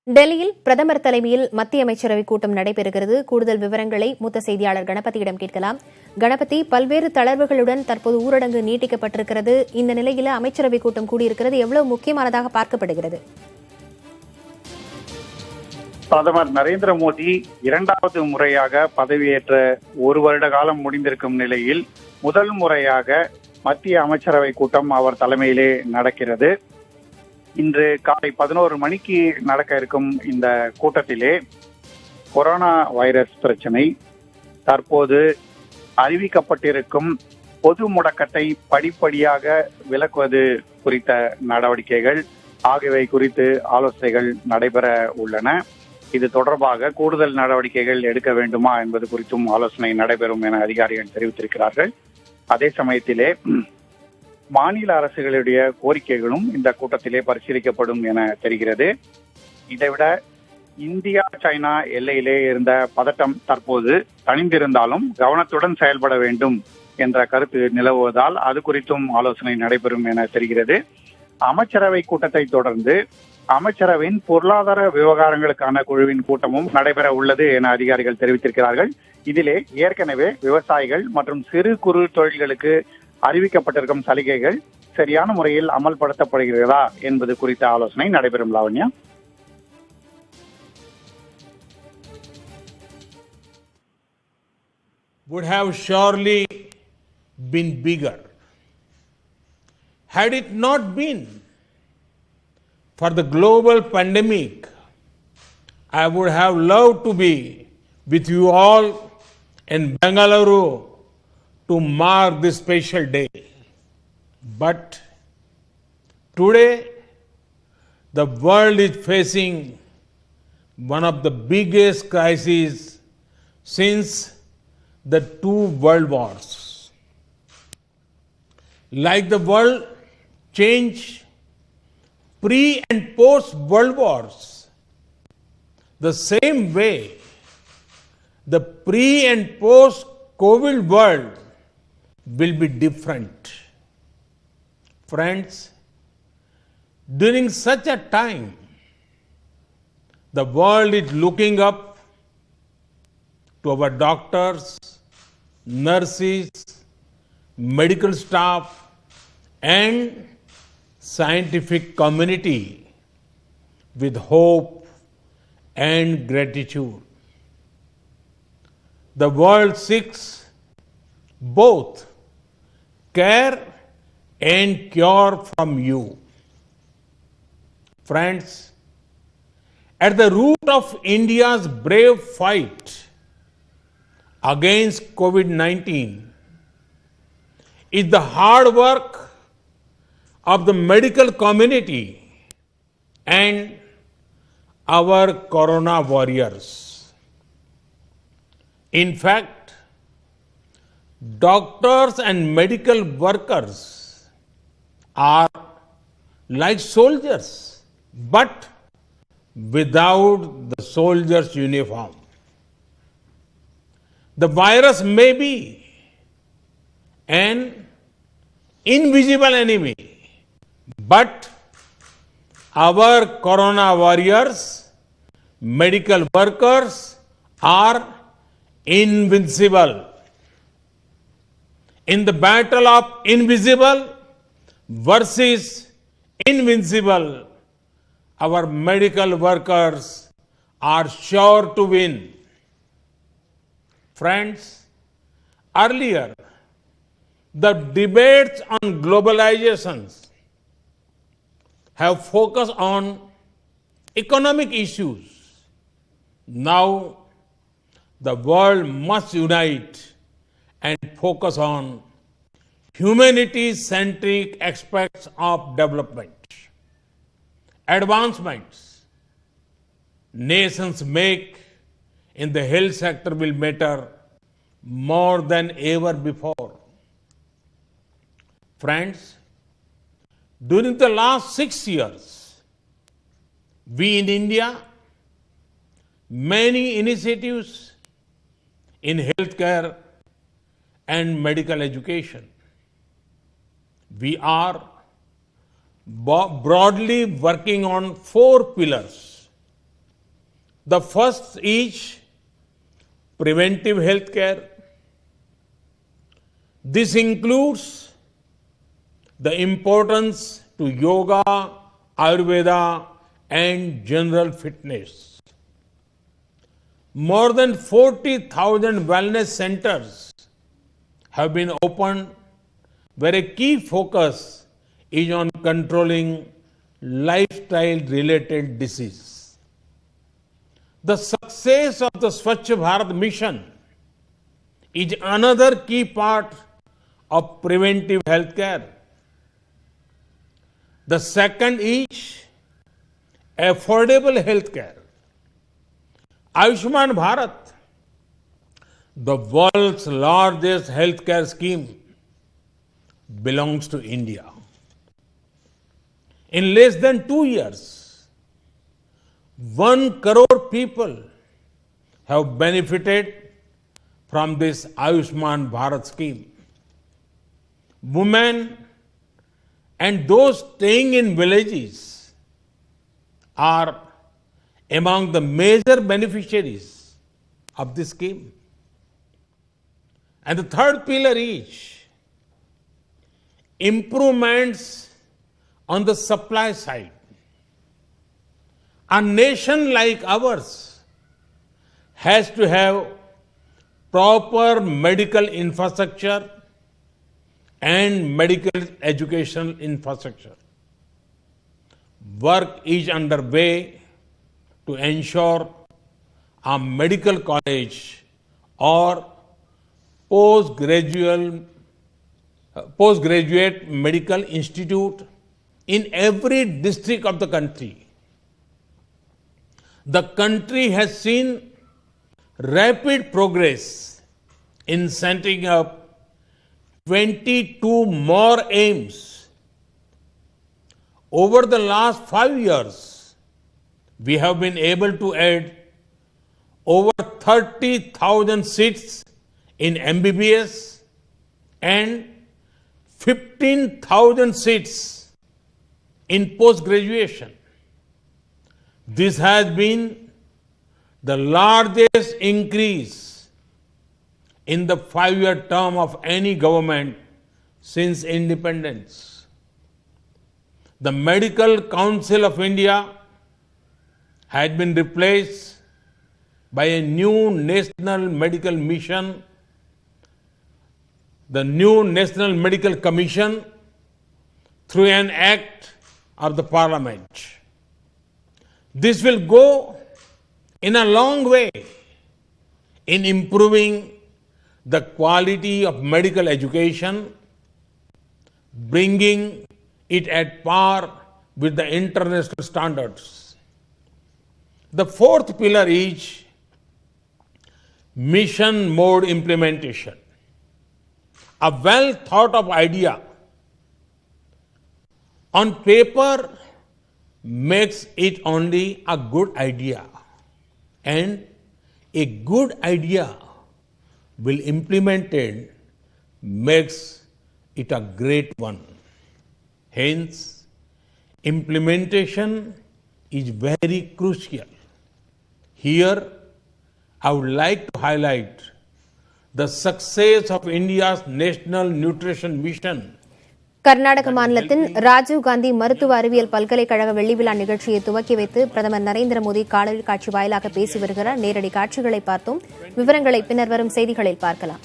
டெல்லியில் பிரதமர் தலைமையில் மத்திய அமைச்சரவை கூட்டம் நடைபெறுகிறது. கூடுதல் விவரங்களை மூத்த செய்தியாளர் கணபதியிடம் கேட்கலாம். கணபதி, பல்வேறு தளர்வுகளுடன் தற்போது ஊரடங்கு நீட்டிக்கப்பட்டிருக்கிறது. இந்த நிலையில் அமைச்சரவை கூட்டம் கூடியிருக்கிறது. எவ்வளவு முக்கியமானதாக பார்க்கப்படுகிறது? பிரதமர் நரேந்திர மோடி இரண்டாவது முறையாக பதவியேற்ற ஒரு வருட காலம் முடிந்திருக்கும் நிலையில் முதல் முறையாக மத்திய அமைச்சரவை கூட்டம் அவர் தலைமையிலே நடக்கிறது. இன்று காலை 11 மணிக்கு நடக்க இருக்கும் இந்த கூட்டத்திலே கொரோனா வைரஸ் பிரச்சனை, தற்போது அறிவிக்கப்பட்டிருக்கும் பொது முடக்கத்தை படிப்படியாக விலக்குவது குறித்த நடவடிக்கைகள் ஆகியவை குறித்து ஆலோசனைகள் நடைபெற உள்ளன. இது தொடர்பாக கூடுதல் நடவடிக்கைகள் எடுக்க வேண்டுமா என்பது குறித்தும் ஆலோசனை நடைபெறும் என அதிகாரிகள் தெரிவித்திருக்கிறார்கள். அதே சமயத்திலே மாநில அரசுகளுடைய கோரிக்கைகளும் இந்த கூட்டத்திலே பரிசீலிக்கப்படும் என தெரிகிறது. இதைவிட இந்தியா சைனா எல்லையிலே இருந்த பதட்டம் தற்போது தணிந்திருந்தாலும் கவனத்துடன் செயல்பட வேண்டும் என்ற கருத்து நிலவுவதால் அது குறித்தும் ஆலோசனை நடைபெறும் என தெரிகிறது. அமைச்சரவை கூட்டத்தை தொடர்ந்து அமைச்சரவையின் பொருளாதார விவகாரங்களுக்கான குழுவின் கூட்டமும் நடைபெற உள்ளது என அதிகாரிகள் தெரிவித்திருக்கிறார்கள். இதிலே ஏற்கனவே விவசாயிகள் மற்றும் சிறு குறு தொழில்களுக்கு அறிவிக்கப்பட்டிருக்கும் சலுகைகள் சரியான முறையில் அமல்படுத்தப்படுகிறதா என்பது குறித்த ஆலோசனை நடைபெறும். Lavanya, would have surely been bigger had it not been for the global pandemic. I would have loved to be with you all in Bengaluru to mark this special day. But today, the world is facing one of the biggest crises since the two world wars. Like the world changed pre and post world wars, the same way the pre and post COVID world will be different. Friends, during such a time, the world is looking up to our doctors, nurses, medical staff, and scientific community with hope and gratitude. The world seeks both care and cure from you. Friends, at the root of India's brave fight against COVID-19 is the hard work of the medical community and our corona warriors. In fact, doctors and medical workers are like soldiers, but without the soldier's uniform. The virus may be an invisible enemy, but our corona warriors, medical workers are invincible. In the battle of invisible versus invincible, our medical workers are sure to win. Friends, earlier, the debates on globalizations have focused on economic issues. Now, the world must unite and focus on humanity-centric aspects of development. Advancements nations make in the health sector will matter more than ever before. Friends, during the last 6 years, we in India, many initiatives in healthcare and medical education. We are broadly working on 4 pillars: The first is preventive health care. This includes the importance to yoga, Ayurveda, and general fitness. More than 40,000 wellness centers have been opened where a key focus is on controlling lifestyle-related disease. The success of the Swachh Bharat mission is another key part of preventive health care. The second is affordable health care. Ayushman Bharat, the world's largest healthcare scheme, belongs to India. In less than 2 years, 1 crore people have benefited from this Ayushman Bharat scheme. Women and those staying in villages are among the major beneficiaries of this scheme. And the third pillar is improvements on the supply side. A nation like ours has to have proper medical infrastructure and medical educational infrastructure. Work is underway to ensure a medical college or postgraduate medical institute in every district of the country. The country has seen rapid progress in setting up 22 more AIIMS. Over the last 5 years, we have been able to add over 30,000 seats in MBBS and 15,000 seats in post-graduation. This has been the largest increase in the 5-year term of any government since independence. The Medical Council of India has been replaced by a new National Medical Mission, the new National Medical Commission, through an act of the Parliament. This will go in a long way in improving the quality of medical education, bringing it at par with the international standards. The fourth pillar is mission mode implementation. A well thought of idea on paper makes it only a good idea, and a good idea will implemented makes it a great one. Hence, implementation is very crucial. Here, I would like to highlight the success of India's National Nutrition Mission. Karnataka மாநிலத்தின் ராஜீவ் காந்தி மருத்துவ அறிவியல் பல்கலைக்கழக வெள்ளி விழா நிகழ்ச்சியை துவக்கி வைத்து பிரதமர் நரேந்திர மோடி காணொலி காட்சி வாயிலாக பேசி வருகிறார். நேரடி காட்சிகளை பார்த்தோம். விவரங்களை பின்னர் வரும் செய்திகளில் பார்க்கலாம்.